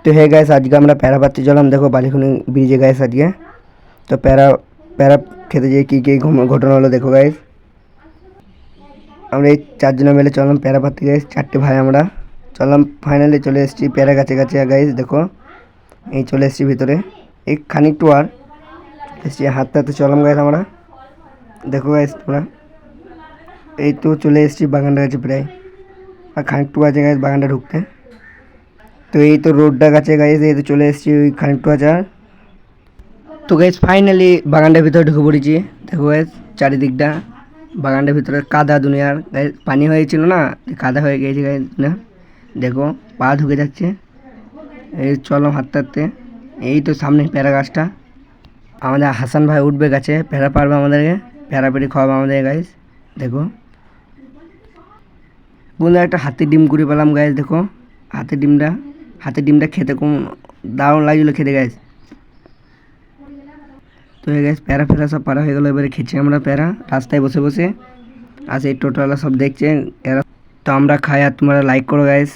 তো hey guys, আজকে আমরা প্যারা পাততে চলাম। দেখো বালিখুনি ব্রিজে গাইস আজকে। তো প্যারা প্যারা খেতে যেয়ে কী কী ঘটনা হলো দেখো গাইস। আমরা এই 4 জনে মিলে চললাম প্যারা পাততে গাইস, 4টে ভাই আমরা চললাম। ফাইনালি চলে এসেছি প্যারা কাছে কাছে গাইস। দেখো এই চলে এসেছি ভিতরে, এই খানিকটু আর এসেছি, হাঁটতে হাঁটতে চললাম গাইস আমরা। দেখো গাইস তোমরা, এই তো চলে এসেছি বাগানটার কাছে প্রায়, আর খানিকটু আছে গাইস বাগানটা ঢুকতে। তো এই তো রোডটা কাছে গাইস, এই তো চলে এসেছি ওই খানিকটু আছে আর। তো গাইস ফাইনালি বাগানটার ভিতরে ঢুকে পড়েছি। দেখো গাইস চারিদিকটা বাগানটার ভিতরে কাদা দুনিয়ার গাইস, পানি হয়েছিল না, কাদা হয়ে গিয়েছে গাইস না। দেখো পা ঢুকে যাচ্ছে। এই চলো হাঁটতে হাঁটতে, এই তো সামনে প্যারা গাছটা। আমাদের হাসান ভাই উঠবে গাছে, প্যারা পারবে আমাদেরকে, প্যারা পেড়ে খাওয়াবে আমাদের গাইস। দেখো বন্ধু একটা হাতির ডিম করে পেলাম গাইস। দেখো হাতির ডিমটা খেতে কোন দারুণ লাগছিলো খেতে গাইস। তো এই গাইস প্যারা ফেরা সব পারা হয়ে গেলো, এবারে খেয়েছি আমরা প্যারা রাস্তায় বসে বসে। আর সেই টোটোওয়ালা সব দেখছে এরা। তো আমরা খাই আর তোমরা লাইক করো গাইস।